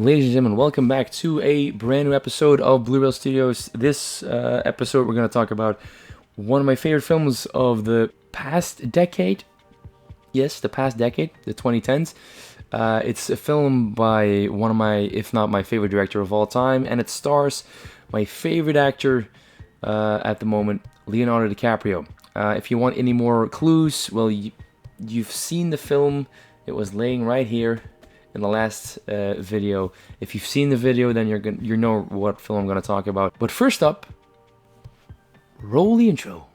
Ladies and gentlemen, welcome back to a brand new episode of Blureel Studios. This episode we're going to talk about one of my favorite films of the past decade. Yes, the past decade, the 2010s. It's a film by one of my, if not my favorite director of all time, and it stars my favorite actor at the moment, Leonardo DiCaprio. If you want any more clues, well, you've seen the film. It was laying right here in the last video. If you've seen the video, then you know what film I'm going to talk about. But first up, roll the intro.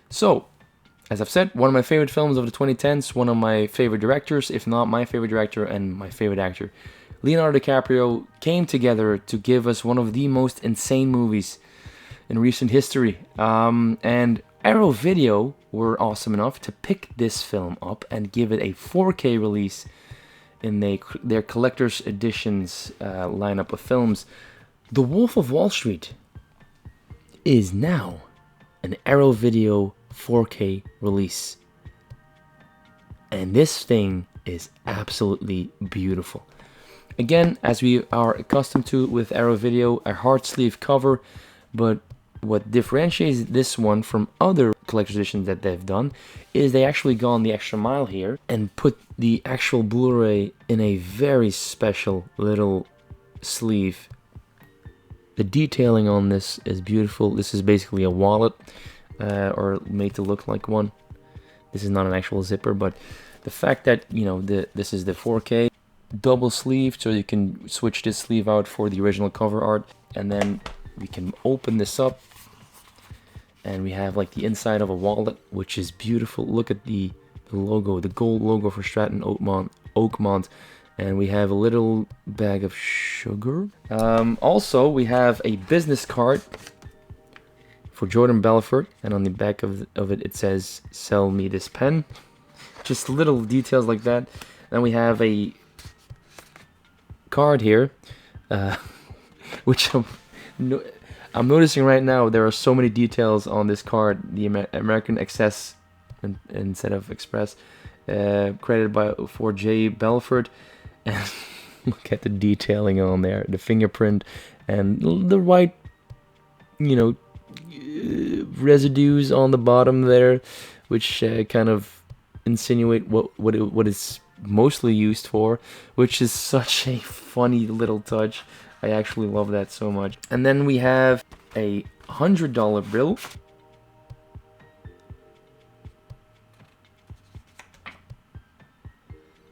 So, as I've said, one of my favorite films of the 2010s, one of my favorite directors, if not my favorite director and my favorite actor. Leonardo DiCaprio came together to give us one of the most insane movies in recent history. And Arrow Video were awesome enough to pick this film up and give it a 4K release in their collector's editions lineup of films. The Wolf of Wall Street is now an Arrow Video 4K release. And this thing is absolutely beautiful. Again, as we are accustomed to with Arrow Video, a hard sleeve cover, but what differentiates this one from other collector's editions that they've done is they actually gone the extra mile here and put the actual Blu-ray in a very special little sleeve. The detailing on this is beautiful. This is basically a wallet, or made to look like one. This is not an actual zipper, but the fact that, you know, this is the 4K double sleeve, so you can switch this sleeve out for the original cover art, and then we can open this up and we have like the inside of a wallet, which is beautiful. Look at the logo, the gold logo for Stratton Oakmont, and we have a little bag of sugar. Also, we have a business card for Jordan Belfort, and on the back of it, it says, "Sell me this pen." Just little details like that. Then we have a card here, which I'm noticing right now. There are so many details on this card. The American Access instead of Express, credited for J. Belfort, and look at the detailing on there, the fingerprint and the white, residues on the bottom there, which kind of insinuate what it's mostly used for, which is such a funny little touch. I actually love that so much. And then we have a $100 bill.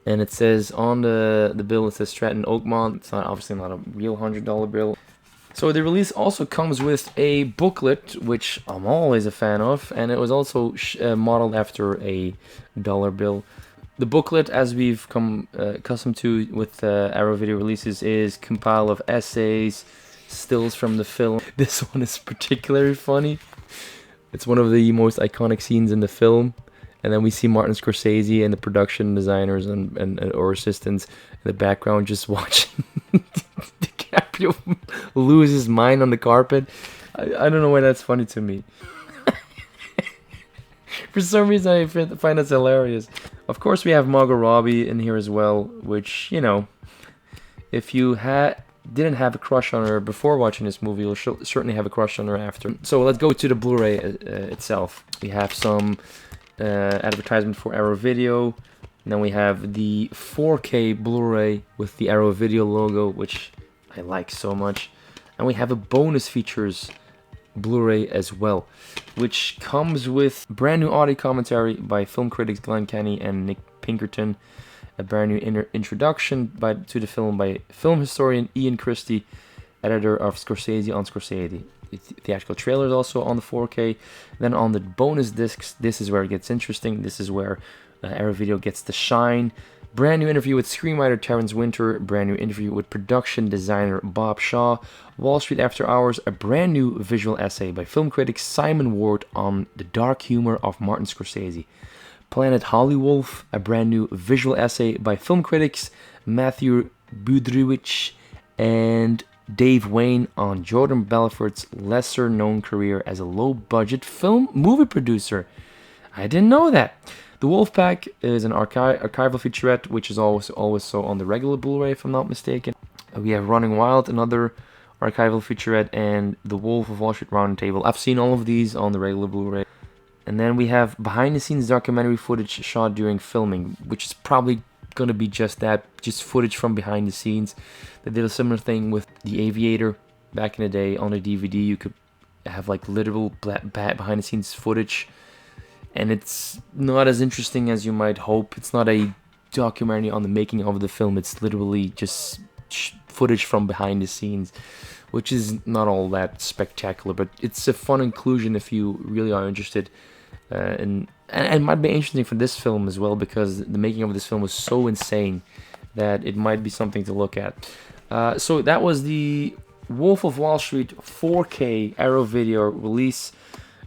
And it says on the bill, it says Stratton Oakmont. It's obviously not a real $100 bill. So the release also comes with a booklet, which I'm always a fan of, and it was also modeled after a dollar bill. The booklet, as we've come accustomed to with Arrow Video releases, is compiled of essays, stills from the film. This one is particularly funny. It's one of the most iconic scenes in the film. And then we see Martin Scorsese and the production designers and or assistants in the background just watching DiCaprio lose his mind on the carpet. I don't know why that's funny to me. For some reason, I find that hilarious. Of course, we have Margot Robbie in here as well, which, if you didn't have a crush on her before watching this movie, you'll certainly have a crush on her after. So let's go to the Blu-ray itself. We have some advertisement for Arrow Video. And then we have the 4K Blu-ray with the Arrow Video logo, which I like so much. And we have a bonus features Blu-ray as well, which comes with brand new audio commentary by film critics Glenn Kenny and Nick Pinkerton, a brand new introduction to the film by film historian Ian Christie, editor of Scorsese on Scorsese. The theatrical trailer is also on the 4K. Then on the bonus discs, this is where it gets interesting. This is where Arrow Video gets to shine. Brand new interview with screenwriter Terrence Winter, brand new interview with production designer Bob Shaw, Wall Street After Hours, a brand new visual essay by film critic Simon Ward on the dark humor of Martin Scorsese, Planet Hollywolf, a brand new visual essay by film critics Matthew Budrywicz and Dave Wayne on Jordan Belfort's lesser-known career as a low-budget film movie producer. I didn't know that. The Wolfpack is an archival featurette, which is always so on the regular Blu-ray, if I'm not mistaken. We have Running Wild, another archival featurette, and The Wolf of Wall Street Roundtable. I've seen all of these on the regular Blu-ray. And then we have behind-the-scenes documentary footage shot during filming, which is probably going to be just that, just footage from behind the scenes. They did a similar thing with The Aviator back in the day. On the DVD, you could have like literal behind-the-scenes footage, and it's not as interesting as you might hope. It's not a documentary on the making of the film. It's literally just footage from behind the scenes, which is not all that spectacular, but it's a fun inclusion if you really are interested. And it might be interesting for this film as well, because the making of this film was so insane that it might be something to look at. So that was the Wolf of Wall Street 4K Arrow Video release.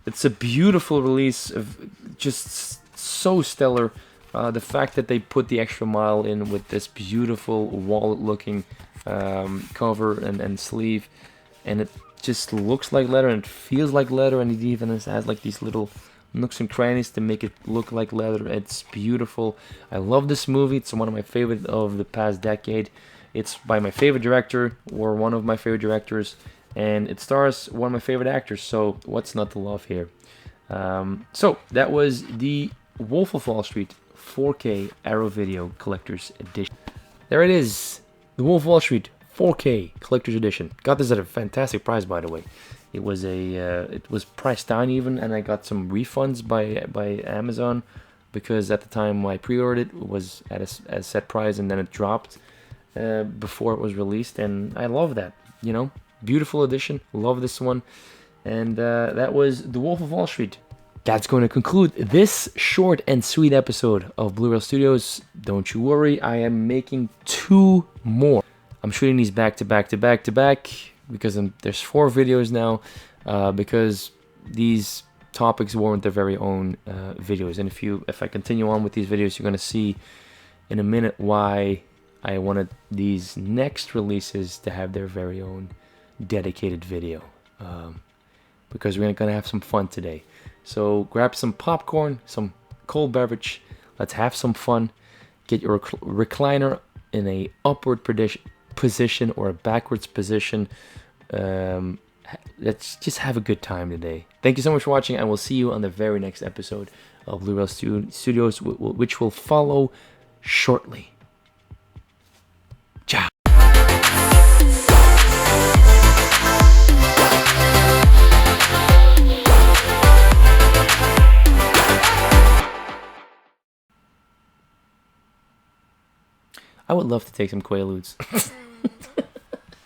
It's a beautiful release, of just so stellar. The fact that they put the extra mile in with this beautiful wallet-looking cover and sleeve, and it just looks like leather and it feels like leather, and it even has like these little nooks and crannies to make it look like leather. It's beautiful. I love this movie. It's one of my favorite of the past decade. It's by my favorite director, or one of my favorite directors, and it stars one of my favorite actors, so what's not to love here? So that was the Wolf of Wall Street 4K Arrow Video Collector's Edition. There it is, the Wolf of Wall Street 4K Collector's Edition. Got this at a fantastic price, by the way. It was it was priced down even, and I got some refunds by Amazon, because at the time I pre-ordered it was at a set price, and then it dropped before it was released, and I love that. You know, beautiful edition. Love this one. And that was The Wolf of Wall Street. That's going to conclude this short and sweet episode of Blureel Studios. Don't you worry, I am making 2 more. I'm shooting these back to back to back to back, because there's 4 videos now, because these topics warrant their very own videos. And if I continue on with these videos, you're going to see in a minute why I wanted these next releases to have their very own dedicated video, because we're going to have some fun today. So grab some popcorn, some cold beverage, let's have some fun. Get your recliner in a upward position or a backwards position. Let's just have a good time today. Thank you so much for watching, and we'll see you on the very next episode of Blureel Studios, which will follow shortly. Ciao. I would love to take some Quaaludes.